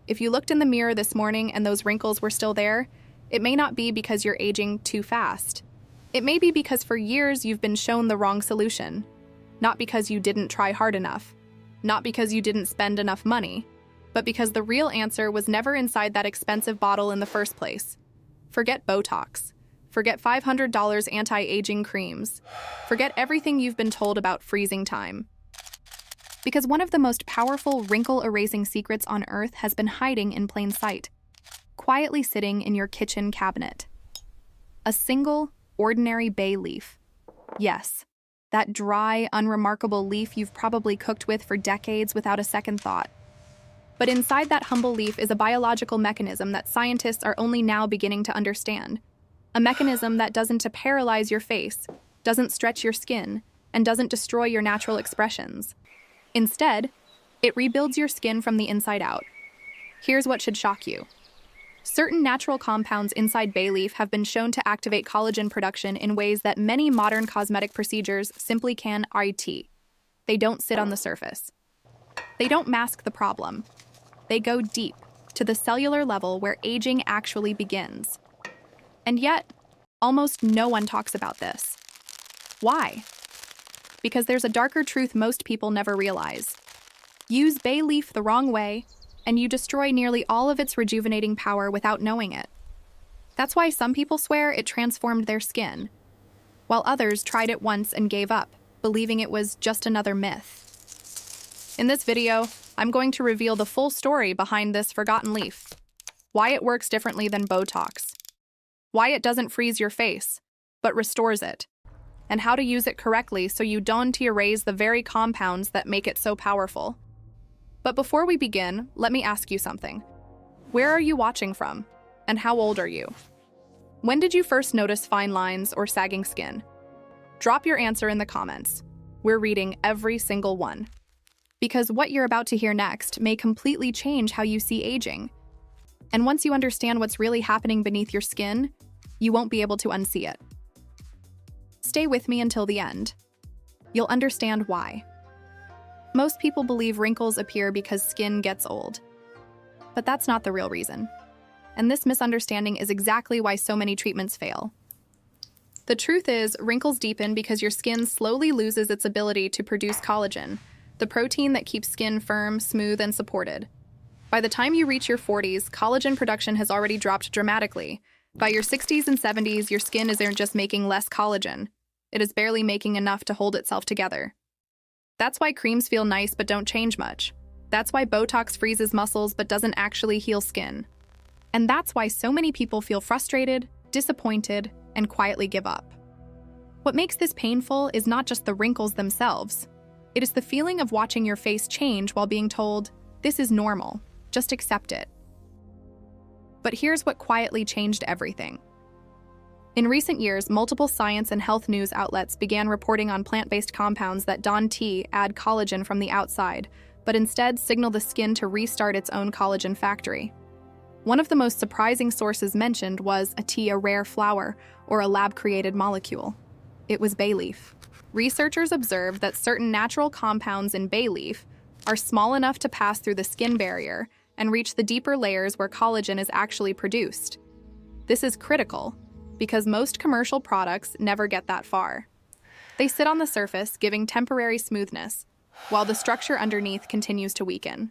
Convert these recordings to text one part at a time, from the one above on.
If you looked in the mirror this morning and those wrinkles were still there, it may not be because you're aging too fast. It may be because for years you've been shown the wrong solution. Not because you didn't try hard enough. Not because you didn't spend enough money. But because the real answer was never inside that expensive bottle in the first place. Forget Botox. Forget $500 anti-aging creams. Forget everything you've been told about freezing time. Because one of the most powerful wrinkle-erasing secrets on Earth has been hiding in plain sight, quietly sitting in your kitchen cabinet. A single, ordinary bay leaf. Yes, that dry, unremarkable leaf you've probably cooked with for decades without a second thought. But inside that humble leaf is a biological mechanism that scientists are only now beginning to understand. A mechanism that doesn't paralyze your face, doesn't stretch your skin, and doesn't destroy your natural expressions. Instead, it rebuilds your skin from the inside out. Here's what should shock you. Certain natural compounds inside bay leaf have been shown to activate collagen production in ways that many modern cosmetic procedures simply can IT. They don't sit on the surface. They don't mask the problem. They go deep, to the cellular level where aging actually begins. And yet, almost no one talks about this. Why? Because there's a darker truth most people never realize. Use bay leaf the wrong way, and you destroy nearly all of its rejuvenating power without knowing it. That's why some people swear it transformed their skin, while others tried it once and gave up, believing it was just another myth. In this video, I'm going to reveal the full story behind this forgotten leaf, why it works differently than Botox, why it doesn't freeze your face, but restores it, and how to use it correctly so you don't erase the very compounds that make it so powerful. But before we begin, let me ask you something. Where are you watching from, and how old are you? When did you first notice fine lines or sagging skin? Drop your answer in the comments. We're reading every single one. Because what you're about to hear next may completely change how you see aging. And once you understand what's really happening beneath your skin, you won't be able to unsee it. Stay with me until the end. You'll understand why. Most people believe wrinkles appear because skin gets old. But that's not the real reason. And this misunderstanding is exactly why so many treatments fail. The truth is, wrinkles deepen because your skin slowly loses its ability to produce collagen, the protein that keeps skin firm, smooth, and supported. By the time you reach your 40s, collagen production has already dropped dramatically. By your 60s and 70s, your skin isn't just making less collagen. It is barely making enough to hold itself together. That's why creams feel nice but don't change much. That's why Botox freezes muscles but doesn't actually heal skin. And that's why so many people feel frustrated, disappointed, and quietly give up. What makes this painful is not just the wrinkles themselves. It is the feeling of watching your face change while being told, "This is normal, just accept it." But here's what quietly changed everything. In recent years, multiple science and health news outlets began reporting on plant-based compounds that don't add collagen from the outside, but instead signal the skin to restart its own collagen factory. One of the most surprising sources mentioned was a rare flower, or a lab-created molecule. It was bay leaf. Researchers observed that certain natural compounds in bay leaf are small enough to pass through the skin barrier and reach the deeper layers where collagen is actually produced. This is critical, because most commercial products never get that far. They sit on the surface, giving temporary smoothness, while the structure underneath continues to weaken.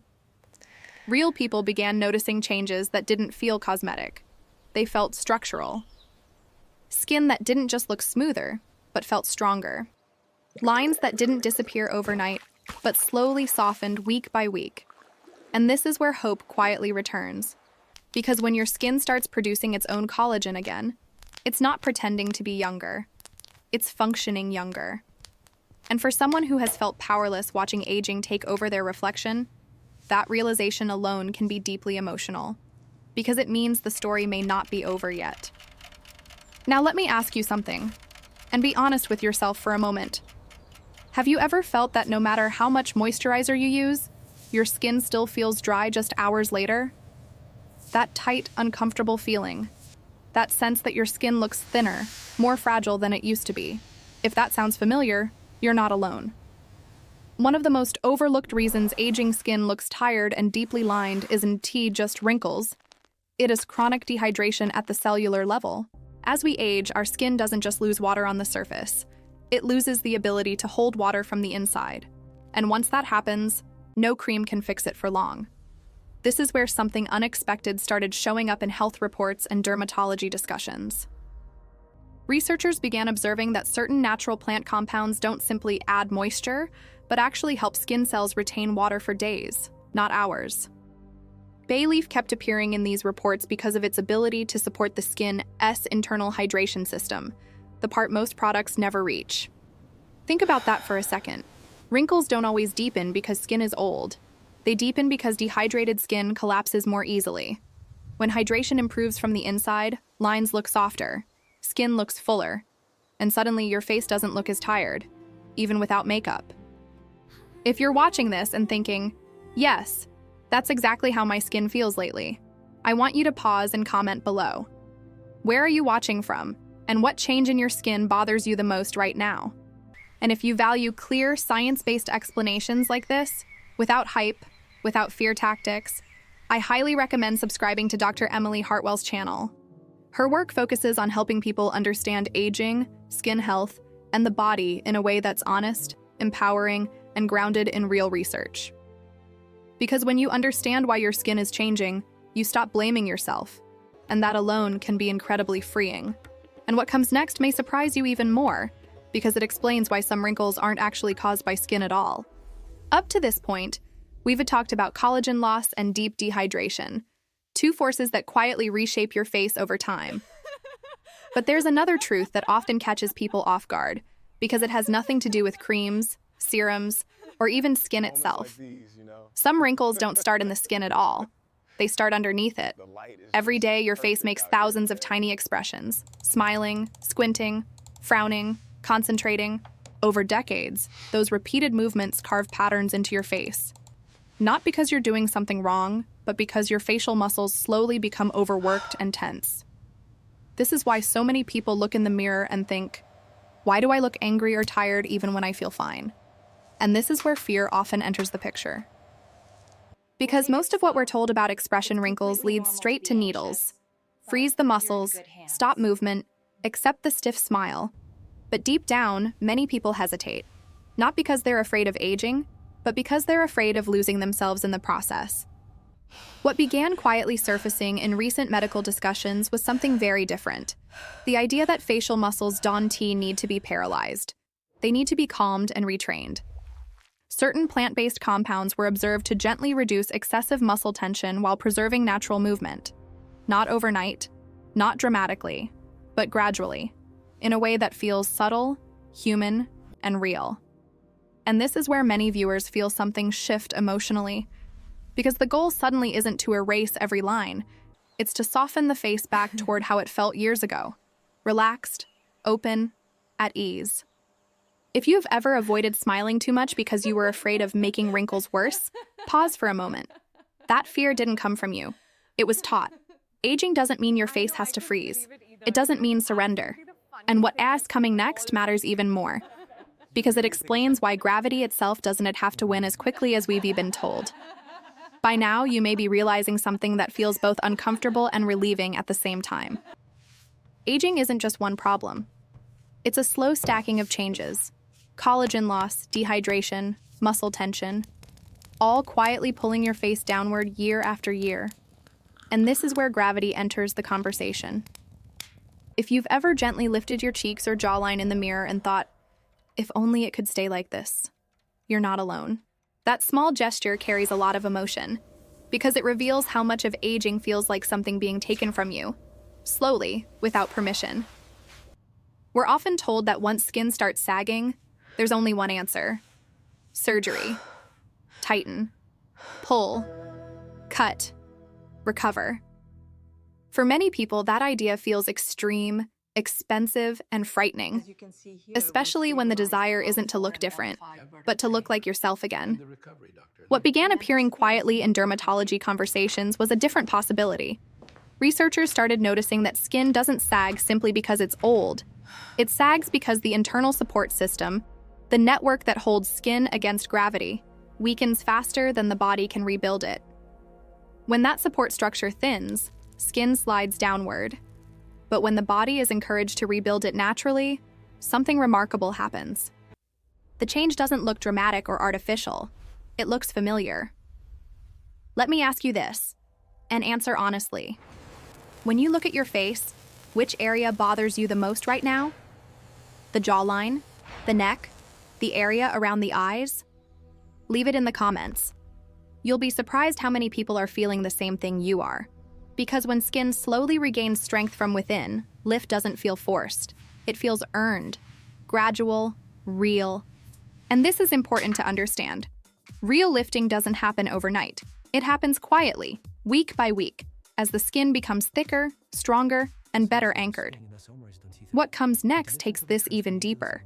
Real people began noticing changes that didn't feel cosmetic. They felt structural. Skin that didn't just look smoother, but felt stronger. Lines that didn't disappear overnight, but slowly softened week by week. And this is where hope quietly returns. Because when your skin starts producing its own collagen again, it's not pretending to be younger. It's functioning younger. And for someone who has felt powerless watching aging take over their reflection, that realization alone can be deeply emotional, because it means the story may not be over yet. Now let me ask you something, and be honest with yourself for a moment. Have you ever felt that no matter how much moisturizer you use, your skin still feels dry just hours later? That tight, uncomfortable feeling. That sense that your skin looks thinner, more fragile than it used to be. If that sounds familiar, you're not alone. One of the most overlooked reasons aging skin looks tired and deeply lined isn't just wrinkles. It is chronic dehydration at the cellular level. As we age, our skin doesn't just lose water on the surface. It loses the ability to hold water from the inside. And once that happens, no cream can fix it for long. This is where something unexpected started showing up in health reports and dermatology discussions. Researchers began observing that certain natural plant compounds don't simply add moisture, but actually help skin cells retain water for days, not hours. Bay leaf kept appearing in these reports because of its ability to support the skin's internal hydration system, the part most products never reach. Think about that for a second. Wrinkles don't always deepen because skin is old. They deepen because dehydrated skin collapses more easily. When hydration improves from the inside, lines look softer, skin looks fuller, and suddenly your face doesn't look as tired, even without makeup. If you're watching this and thinking, yes, that's exactly how my skin feels lately, I want you to pause and comment below. Where are you watching from, and what change in your skin bothers you the most right now? And if you value clear, science-based explanations like this, without hype, without fear tactics, I highly recommend subscribing to Dr. Emily-Hartwell's channel. Her work focuses on helping people understand aging, skin health, and the body in a way that's honest, empowering, and grounded in real research. Because when you understand why your skin is changing, you stop blaming yourself, and that alone can be incredibly freeing. And what comes next may surprise you even more, because it explains why some wrinkles aren't actually caused by skin at all. Up to this point, we've talked about collagen loss and deep dehydration, two forces that quietly reshape your face over time. But there's another truth that often catches people off guard, because it has nothing to do with creams, serums, or even skin itself. Some wrinkles don't start in the skin at all. They start underneath it. Every day, your face makes thousands of tiny expressions, smiling, squinting, frowning, concentrating. Over decades, those repeated movements carve patterns into your face. Not because you're doing something wrong, but because your facial muscles slowly become overworked and tense. This is why so many people look in the mirror and think, why do I look angry or tired even when I feel fine? And this is where fear often enters the picture. Because most of what we're told about expression wrinkles leads straight to needles. Freeze the muscles, stop movement, accept the stiff smile. But deep down, many people hesitate. Not because they're afraid of aging, but because they're afraid of losing themselves in the process. What began quietly surfacing in recent medical discussions was something very different. The idea that facial muscles don't need to be paralyzed. They need to be calmed and retrained. Certain plant-based compounds were observed to gently reduce excessive muscle tension while preserving natural movement. Not overnight, not dramatically, but gradually, in a way that feels subtle, human, and real. And this is where many viewers feel something shift emotionally, because the goal suddenly isn't to erase every line, it's to soften the face back toward how it felt years ago, relaxed, open, at ease. If you've ever avoided smiling too much because you were afraid of making wrinkles worse, pause for a moment. That fear didn't come from you. It was taught. Aging doesn't mean your face has to freeze. It doesn't mean surrender. And what is coming next matters even more, because it explains why gravity itself doesn't have to win as quickly as we've been told. By now, you may be realizing something that feels both uncomfortable and relieving at the same time. Aging isn't just one problem. It's a slow stacking of changes. Collagen loss, dehydration, muscle tension, all quietly pulling your face downward year after year. And this is where gravity enters the conversation. If you've ever gently lifted your cheeks or jawline in the mirror and thought, if only it could stay like this, you're not alone. That small gesture carries a lot of emotion, because it reveals how much of aging feels like something being taken from you, slowly, without permission. We're often told that once skin starts sagging, there's only one answer: surgery. Tighten. Pull. Cut. Recover. For many people, that idea feels extreme, expensive, and frightening, especially when the desire isn't to look different, but to look like yourself again. What began appearing quietly in dermatology conversations was a different possibility. Researchers started noticing that skin doesn't sag simply because it's old. It sags because the internal support system, The network that holds skin against gravity weakens faster than the body can rebuild it. When that support structure thins, skin slides downward. But when the body is encouraged to rebuild it naturally, something remarkable happens. The change doesn't look dramatic or artificial. It looks familiar. Let me ask you this, and answer honestly. When you look at your face, which area bothers you the most right now? The jawline? The neck? The area around the eyes? Leave it in the comments. You'll be surprised how many people are feeling the same thing you are. Because when skin slowly regains strength from within, lift doesn't feel forced. It feels earned, gradual, real. And this is important to understand. Real lifting doesn't happen overnight. It happens quietly, week by week, as the skin becomes thicker, stronger, and better anchored. What comes next takes this even deeper,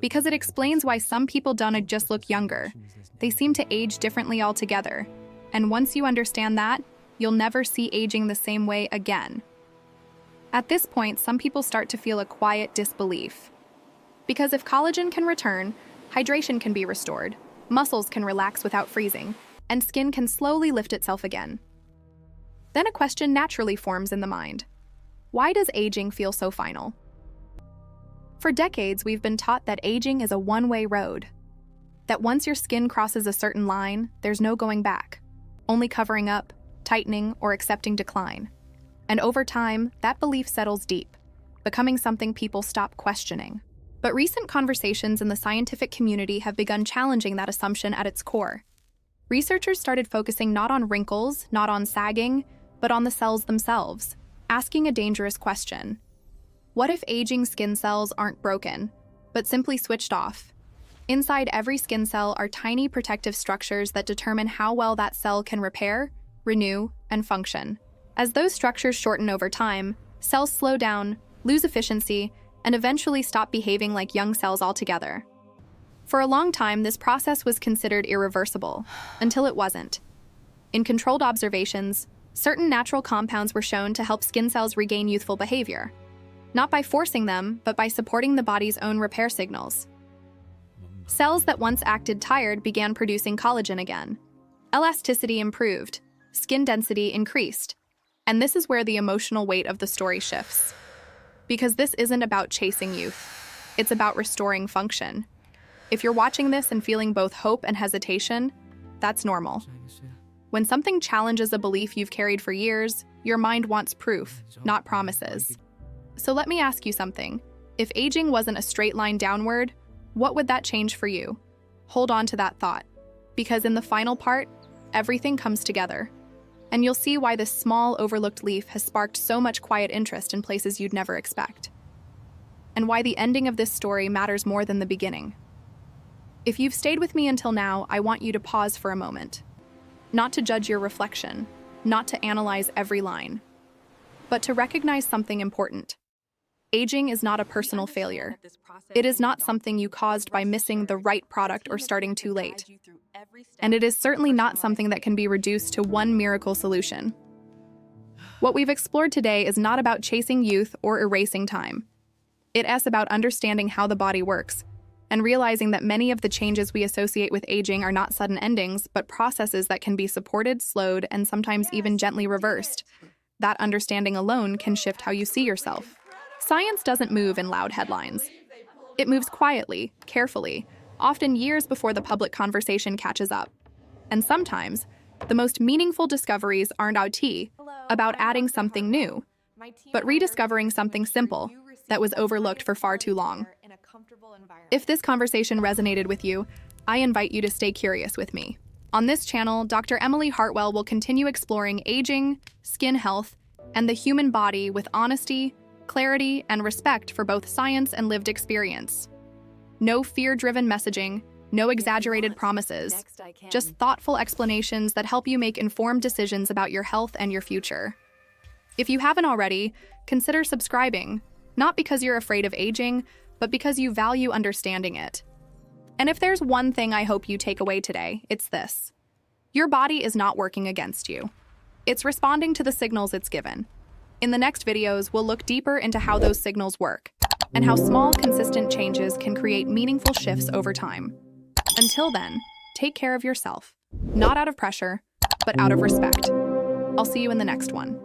because it explains why some people don't just look younger. They seem to age differently altogether. And once you understand that, you'll never see aging the same way again. At this point, some people start to feel a quiet disbelief. Because if collagen can return, hydration can be restored, muscles can relax without freezing, and skin can slowly lift itself again. Then a question naturally forms in the mind. Why does aging feel so final? For decades, we've been taught that aging is a one-way road. That once your skin crosses a certain line, there's no going back, only covering up, tightening, or accepting decline. And over time, that belief settles deep, becoming something people stop questioning. But recent conversations in the scientific community have begun challenging that assumption at its core. Researchers started focusing not on wrinkles, not on sagging, but on the cells themselves, asking a dangerous question. What if aging skin cells aren't broken, but simply switched off? Inside every skin cell are tiny protective structures that determine how well that cell can repair, renew, and function. As those structures shorten over time, cells slow down, lose efficiency, and eventually stop behaving like young cells altogether. For a long time, this process was considered irreversible, until it wasn't. In controlled observations, certain natural compounds were shown to help skin cells regain youthful behavior, not by forcing them, but by supporting the body's own repair signals. Cells that once acted tired began producing collagen again. Elasticity improved, skin density increased, and this is where the emotional weight of the story shifts. Because this isn't about chasing youth, it's about restoring function. If you're watching this and feeling both hope and hesitation, that's normal. When something challenges a belief you've carried for years, your mind wants proof, not promises. So let me ask you something. If aging wasn't a straight line downward, what would that change for you? Hold on to that thought, because in the final part, everything comes together. And you'll see why this small, overlooked leaf has sparked so much quiet interest in places you'd never expect. And why the ending of this story matters more than the beginning. If you've stayed with me until now, I want you to pause for a moment. Not to judge your reflection, not to analyze every line, but to recognize something important. Aging is not a personal failure. It is not something you caused by missing the right product or starting too late. And it is certainly not something that can be reduced to one miracle solution. What we've explored today is not about chasing youth or erasing time. It is about understanding how the body works and realizing that many of the changes we associate with aging are not sudden endings, but processes that can be supported, slowed, and sometimes even gently reversed. That understanding alone can shift how you see yourself. Science doesn't move in loud headlines. It moves quietly, carefully, often years before the public conversation catches up. And sometimes, the most meaningful discoveries aren't about adding something new, but rediscovering something simple that was overlooked for far too long. If this conversation resonated with you, I invite you to stay curious with me. On this channel, Dr. Emily-Hartwell will continue exploring aging, skin health, and the human body with honesty, clarity, and respect for both science and lived experience. No fear-driven messaging, no exaggerated promises, just thoughtful explanations that help you make informed decisions about your health and your future. If you haven't already, consider subscribing, not because you're afraid of aging, but because you value understanding it. And if there's one thing I hope you take away today, it's this. Your body is not working against you. It's responding to the signals it's given. In the next videos, we'll look deeper into how those signals work. and how small, consistent changes can create meaningful shifts over time. Until then, take care of yourself, not out of pressure, but out of respect. I'll see you in the next one.